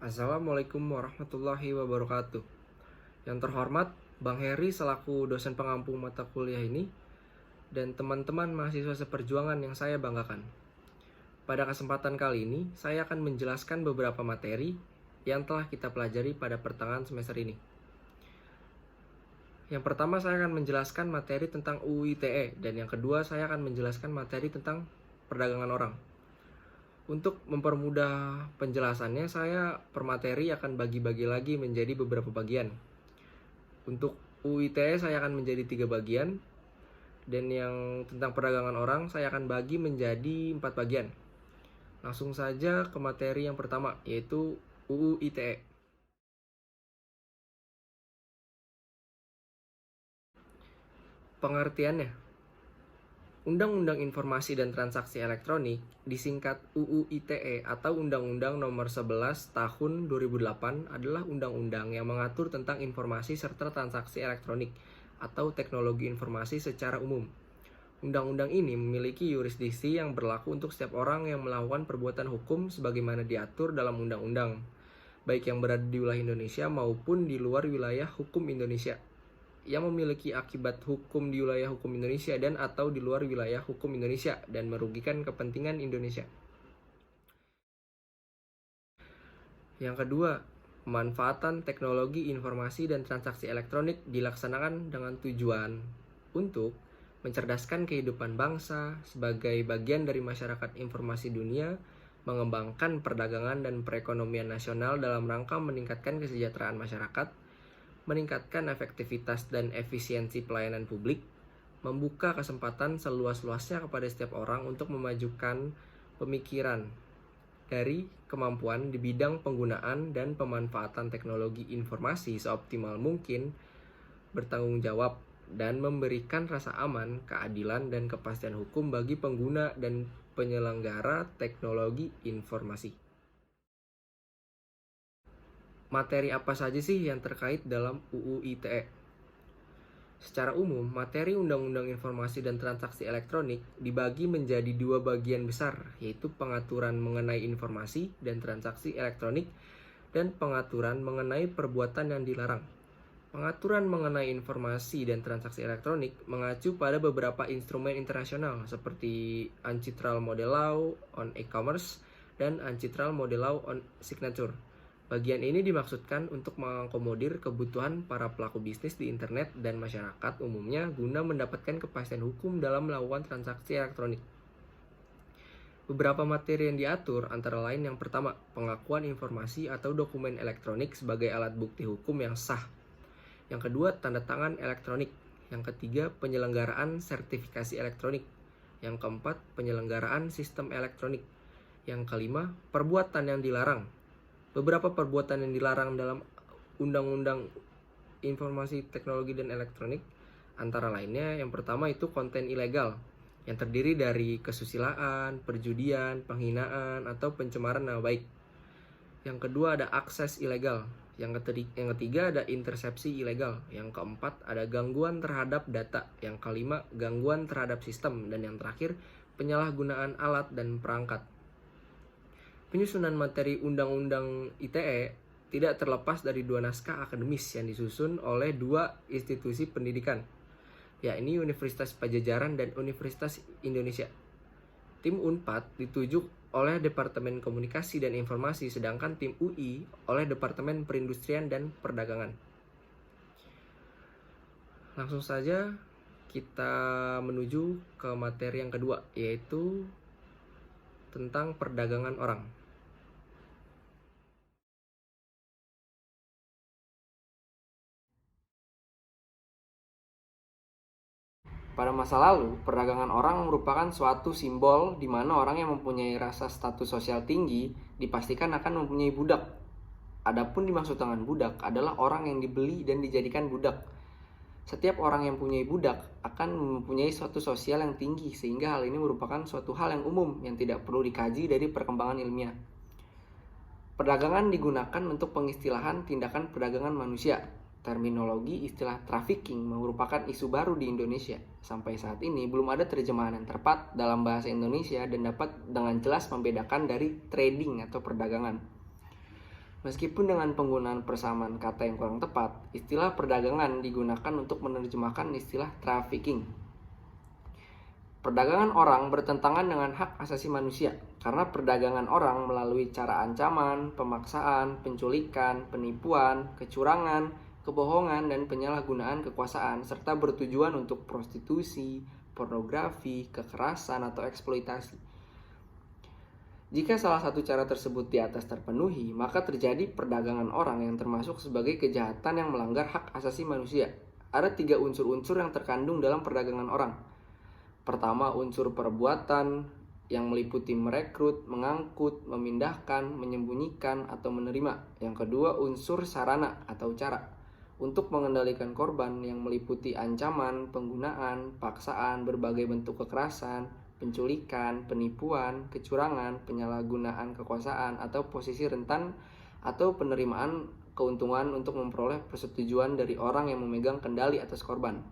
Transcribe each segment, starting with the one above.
Assalamualaikum warahmatullahi wabarakatuh. Yang terhormat, Bang Heri selaku dosen pengampu mata kuliah ini dan teman-teman mahasiswa seperjuangan yang saya banggakan. Pada kesempatan kali ini, saya akan menjelaskan beberapa materi yang telah kita pelajari pada pertengahan semester ini. Yang pertama, saya akan menjelaskan materi tentang UU ITE, dan yang kedua, saya akan menjelaskan materi tentang perdagangan orang. Untuk mempermudah penjelasannya, saya per materi akan bagi-bagi lagi menjadi beberapa bagian. Untuk UU ITE saya akan menjadi 3 bagian, dan yang tentang perdagangan orang saya akan bagi menjadi 4 bagian. Langsung saja ke materi yang pertama, yaitu UU ITE. Pengertiannya, Undang-Undang Informasi dan Transaksi Elektronik disingkat UU ITE atau Undang-Undang Nomor 11 Tahun 2008 adalah undang-undang yang mengatur tentang informasi serta transaksi elektronik atau teknologi informasi secara umum. Undang-undang ini memiliki yurisdiksi yang berlaku untuk setiap orang yang melakukan perbuatan hukum sebagaimana diatur dalam undang-undang, baik yang berada di wilayah Indonesia maupun di luar wilayah hukum Indonesia, yang memiliki akibat hukum di wilayah hukum Indonesia dan atau di luar wilayah hukum Indonesia dan merugikan kepentingan Indonesia. Yang kedua, pemanfaatan teknologi informasi dan transaksi elektronik dilaksanakan dengan tujuan untuk mencerdaskan kehidupan bangsa sebagai bagian dari masyarakat informasi dunia, mengembangkan perdagangan dan perekonomian nasional dalam rangka meningkatkan kesejahteraan masyarakat, meningkatkan efektivitas dan efisiensi pelayanan publik, membuka kesempatan seluas-luasnya kepada setiap orang untuk memajukan pemikiran dari kemampuan di bidang penggunaan dan pemanfaatan teknologi informasi seoptimal mungkin, bertanggung jawab, dan memberikan rasa aman, keadilan, dan kepastian hukum bagi pengguna dan penyelenggara teknologi informasi. Materi apa saja sih yang terkait dalam UU ITE? Secara umum, materi Undang-Undang Informasi dan Transaksi Elektronik dibagi menjadi 2 bagian besar, yaitu pengaturan mengenai informasi dan transaksi elektronik dan pengaturan mengenai perbuatan yang dilarang. Pengaturan mengenai informasi dan transaksi elektronik mengacu pada beberapa instrumen internasional seperti Uncitral Model Law on E-commerce dan Uncitral Model Law on Signature. Bagian ini dimaksudkan untuk mengakomodir kebutuhan para pelaku bisnis di internet dan masyarakat umumnya guna mendapatkan kepastian hukum dalam melakukan transaksi elektronik. Beberapa materi yang diatur antara lain yang pertama, pengakuan informasi atau dokumen elektronik sebagai alat bukti hukum yang sah. Yang kedua, tanda tangan elektronik. Yang ketiga, penyelenggaraan sertifikasi elektronik. Yang keempat, penyelenggaraan sistem elektronik. Yang kelima, perbuatan yang dilarang. Beberapa perbuatan yang dilarang dalam Undang-Undang Informasi Teknologi dan Elektronik antara lainnya yang pertama itu konten ilegal yang terdiri dari kesusilaan, perjudian, penghinaan, atau pencemaran nama baik. Yang kedua ada akses ilegal. Yang ketiga ada intersepsi ilegal. Yang keempat ada gangguan terhadap data. Yang kelima gangguan terhadap sistem. Dan yang terakhir penyalahgunaan alat dan perangkat. Penyusunan materi Undang-Undang ITE tidak terlepas dari 2 naskah akademis yang disusun oleh 2 institusi pendidikan, yakni Universitas Pajajaran dan Universitas Indonesia. Tim UNPAD ditunjuk oleh Departemen Komunikasi dan Informasi, sedangkan tim UI oleh Departemen Perindustrian dan Perdagangan. Langsung saja kita menuju ke materi yang kedua, yaitu tentang perdagangan orang. Pada masa lalu, perdagangan orang merupakan suatu simbol di mana orang yang mempunyai rasa status sosial tinggi dipastikan akan mempunyai budak. Adapun dimaksud dengan budak adalah orang yang dibeli dan dijadikan budak. Setiap orang yang mempunyai budak akan mempunyai suatu sosial yang tinggi, sehingga hal ini merupakan suatu hal yang umum yang tidak perlu dikaji dari perkembangan ilmiah. Perdagangan digunakan untuk pengistilahan tindakan perdagangan manusia. Terminologi istilah trafficking merupakan isu baru di Indonesia. Sampai saat ini belum ada terjemahan yang tepat dalam bahasa Indonesia dan dapat dengan jelas membedakan dari trading atau perdagangan. Meskipun dengan penggunaan persamaan kata yang kurang tepat, istilah perdagangan digunakan untuk menerjemahkan istilah trafficking. Perdagangan orang bertentangan dengan hak asasi manusia, karena perdagangan orang melalui cara ancaman, pemaksaan, penculikan, penipuan, kecurangan, kebohongan, dan penyalahgunaan kekuasaan, serta bertujuan untuk prostitusi, pornografi, kekerasan, atau eksploitasi. Jika salah satu cara tersebut di atas terpenuhi, maka terjadi perdagangan orang yang termasuk sebagai kejahatan yang melanggar hak asasi manusia. Ada 3 unsur-unsur yang terkandung dalam perdagangan orang. Pertama, unsur perbuatan yang meliputi merekrut, mengangkut, memindahkan, menyembunyikan, atau menerima. Yang kedua, unsur sarana atau cara untuk mengendalikan korban yang meliputi ancaman, penggunaan, paksaan, berbagai bentuk kekerasan, penculikan, penipuan, kecurangan, penyalahgunaan kekuasaan, atau posisi rentan atau penerimaan keuntungan untuk memperoleh persetujuan dari orang yang memegang kendali atas korban.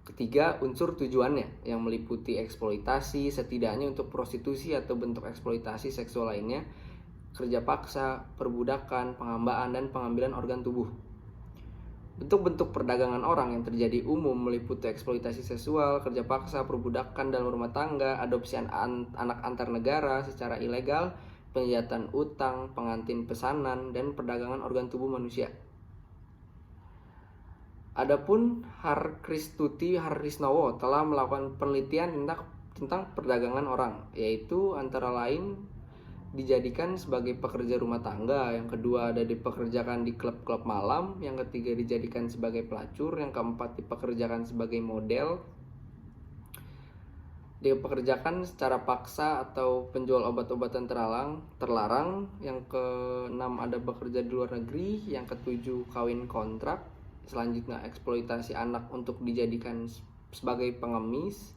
Ketiga, unsur tujuannya yang meliputi eksploitasi, setidaknya untuk prostitusi atau bentuk eksploitasi seksual lainnya, kerja paksa, perbudakan, penghambaan, dan pengambilan organ tubuh. Bentuk-bentuk perdagangan orang yang terjadi umum meliputi eksploitasi seksual, kerja paksa, perbudakan dalam rumah tangga, adopsi anak antar negara secara ilegal, penjahatan utang, pengantin pesanan, dan perdagangan organ tubuh manusia. Adapun Harkristuti Harrisnowo telah melakukan penelitian tentang perdagangan orang, yaitu antara lain dijadikan sebagai pekerja rumah tangga, yang kedua ada dipekerjakan di klub-klub malam, yang ketiga dijadikan sebagai pelacur, yang keempat dipekerjakan sebagai model, dipekerjakan secara paksa atau penjual obat-obatan terlarang, yang keenam ada bekerja di luar negeri, yang ketujuh kawin kontrak, selanjutnya eksploitasi anak untuk dijadikan sebagai pengemis,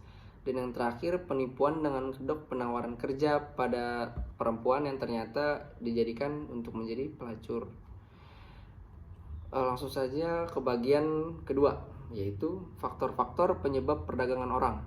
dan yang terakhir penipuan dengan kedok penawaran kerja pada perempuan yang ternyata dijadikan untuk menjadi pelacur. Langsung saja ke bagian kedua, yaitu faktor-faktor penyebab perdagangan orang.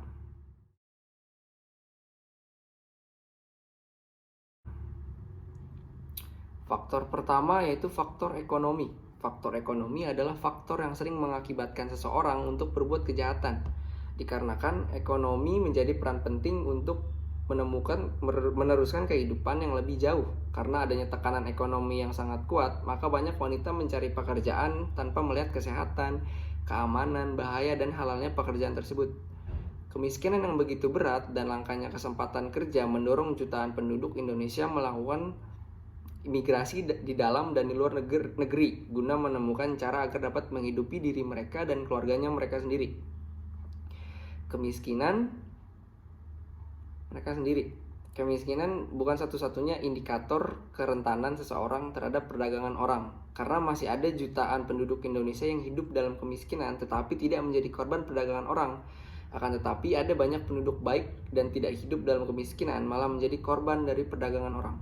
Faktor pertama yaitu faktor ekonomi. Faktor ekonomi adalah faktor yang sering mengakibatkan seseorang untuk berbuat kejahatan, dikarenakan ekonomi menjadi peran penting untuk meneruskan kehidupan yang lebih jauh. Karena adanya tekanan ekonomi yang sangat kuat, maka banyak wanita mencari pekerjaan tanpa melihat kesehatan, keamanan, bahaya, dan halalnya pekerjaan tersebut. Kemiskinan yang begitu berat dan langkanya kesempatan kerja mendorong jutaan penduduk Indonesia melakukan imigrasi di dalam dan di luar negeri guna menemukan cara agar dapat menghidupi diri mereka dan keluarganya mereka sendiri. Kemiskinan bukan satu-satunya indikator kerentanan seseorang terhadap perdagangan orang, karena masih ada jutaan penduduk Indonesia yang hidup dalam kemiskinan tetapi tidak menjadi korban perdagangan orang. Akan tetapi ada banyak penduduk baik dan tidak hidup dalam kemiskinan, malah menjadi korban dari perdagangan orang.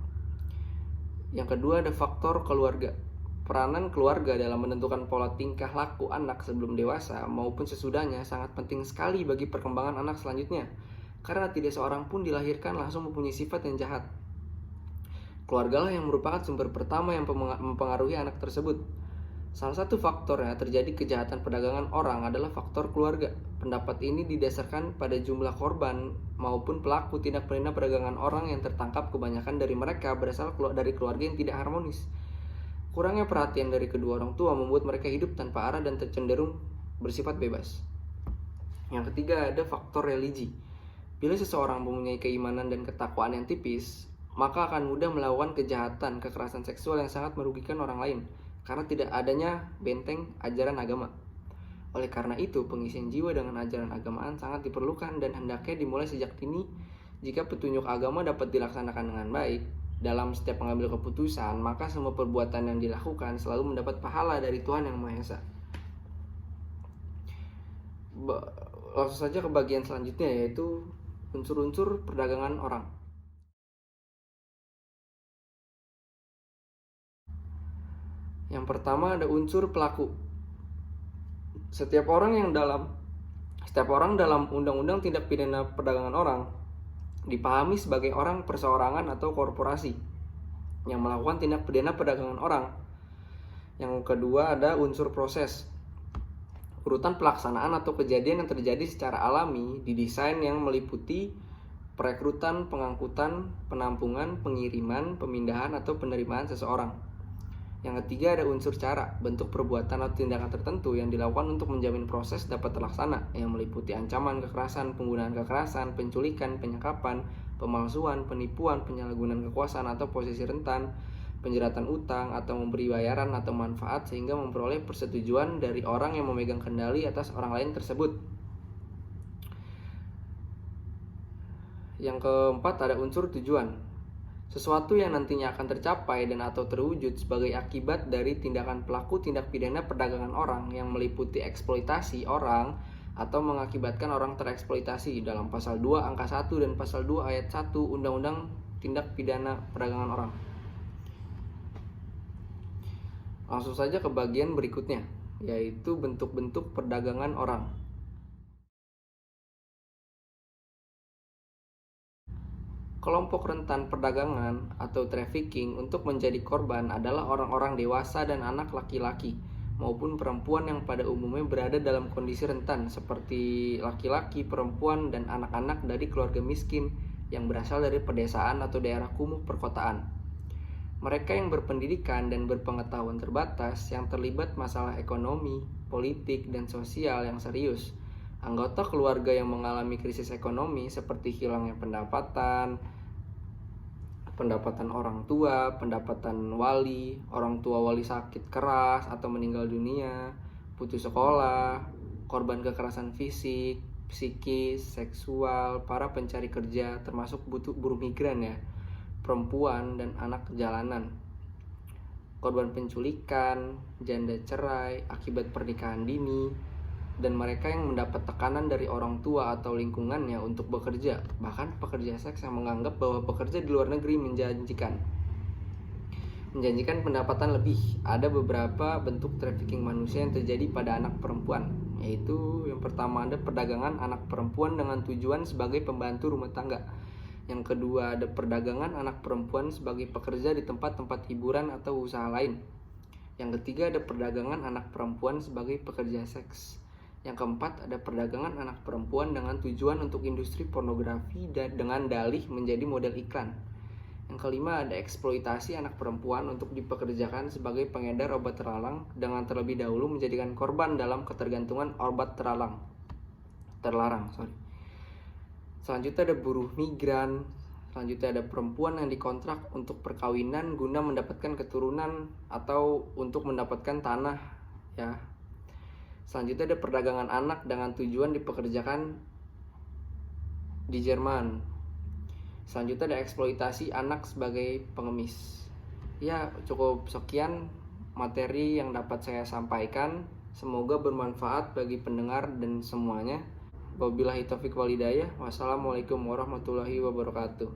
Yang kedua ada faktor keluarga. Peranan keluarga dalam menentukan pola tingkah laku anak sebelum dewasa maupun sesudahnya sangat penting sekali bagi perkembangan anak selanjutnya, karena tidak seorang pun dilahirkan langsung mempunyai sifat yang jahat. Keluargalah yang merupakan sumber pertama yang mempengaruhi anak tersebut. Salah satu faktornya terjadi kejahatan perdagangan orang adalah faktor keluarga. Pendapat ini didasarkan pada jumlah korban maupun pelaku tindak pidana perdagangan orang yang tertangkap, kebanyakan dari mereka berasal dari keluarga yang tidak harmonis. Kurangnya perhatian dari kedua orang tua membuat mereka hidup tanpa arah dan cenderung bersifat bebas. Yang ketiga ada faktor religi. Bila seseorang mempunyai keimanan dan ketakwaan yang tipis, maka akan mudah melakukan kejahatan, kekerasan seksual yang sangat merugikan orang lain, karena tidak adanya benteng ajaran agama. Oleh karena itu, pengisian jiwa dengan ajaran agamaan sangat diperlukan dan hendaknya dimulai sejak dini. Jika petunjuk agama dapat dilaksanakan dengan baik dalam setiap mengambil keputusan, maka semua perbuatan yang dilakukan selalu mendapat pahala dari Tuhan Yang Maha Esa. Langsung saja ke bagian selanjutnya, yaitu unsur-unsur perdagangan orang. Yang pertama ada unsur pelaku. Setiap orang dalam undang-undang tindak pidana perdagangan orang dipahami sebagai orang perseorangan atau korporasi yang melakukan tindak pidana perdagangan orang. Yang kedua ada unsur proses. Urutan pelaksanaan atau kejadian yang terjadi secara alami didesain yang meliputi perekrutan, pengangkutan, penampungan, pengiriman, pemindahan, atau penerimaan seseorang. Yang ketiga ada unsur cara, bentuk perbuatan atau tindakan tertentu yang dilakukan untuk menjamin proses dapat terlaksana, yang meliputi ancaman kekerasan, penggunaan kekerasan, penculikan, penyekapan, pemalsuan, penipuan, penyalahgunaan kekuasaan atau posisi rentan, penjeratan utang, atau memberi bayaran atau manfaat sehingga memperoleh persetujuan dari orang yang memegang kendali atas orang lain tersebut. Yang keempat ada unsur tujuan. Sesuatu yang nantinya akan tercapai dan atau terwujud sebagai akibat dari tindakan pelaku tindak pidana perdagangan orang yang meliputi eksploitasi orang atau mengakibatkan orang tereksploitasi dalam pasal 2 angka 1 dan pasal 2 ayat 1 Undang-Undang Tindak Pidana Perdagangan Orang. Langsung saja ke bagian berikutnya, yaitu bentuk-bentuk perdagangan orang. Kelompok rentan perdagangan atau trafficking untuk menjadi korban adalah orang-orang dewasa dan anak laki-laki maupun perempuan yang pada umumnya berada dalam kondisi rentan seperti laki-laki, perempuan, dan anak-anak dari keluarga miskin yang berasal dari pedesaan atau daerah kumuh perkotaan. Mereka yang berpendidikan dan berpengetahuan terbatas yang terlibat masalah ekonomi, politik, dan sosial yang serius. Anggota keluarga yang mengalami krisis ekonomi seperti hilangnya pendapatan orang tua, pendapatan wali, orang tua wali sakit keras atau meninggal dunia, putus sekolah, korban kekerasan fisik, psikis, seksual, para pencari kerja termasuk buruh migran ya, perempuan dan anak jalanan, korban penculikan, janda cerai akibat pernikahan dini, dan mereka yang mendapat tekanan dari orang tua atau lingkungannya untuk bekerja, bahkan pekerja seks yang menganggap bahwa bekerja di luar negeri menjanjikan pendapatan lebih. Ada beberapa bentuk trafficking manusia yang terjadi pada anak perempuan, yaitu yang pertama ada perdagangan anak perempuan dengan tujuan sebagai pembantu rumah tangga. Yang kedua ada perdagangan anak perempuan sebagai pekerja di tempat-tempat hiburan atau usaha lain. Yang ketiga ada perdagangan anak perempuan sebagai pekerja seks. Yang keempat ada perdagangan anak perempuan dengan tujuan untuk industri pornografi dan dengan dalih menjadi model iklan. Yang kelima ada eksploitasi anak perempuan untuk dipekerjakan sebagai pengedar obat terlarang dengan terlebih dahulu menjadikan korban dalam ketergantungan obat terlarang. Selanjutnya ada buruh migran. Selanjutnya ada perempuan yang dikontrak untuk perkawinan guna mendapatkan keturunan atau untuk mendapatkan tanah ya. Selanjutnya ada perdagangan anak dengan tujuan dipekerjakan di Jerman. Selanjutnya ada eksploitasi anak sebagai pengemis. Ya, cukup sekian materi yang dapat saya sampaikan. Semoga bermanfaat bagi pendengar dan semuanya. Wabillahi taufiq wal hidayah. Wassalamualaikum warahmatullahi wabarakatuh.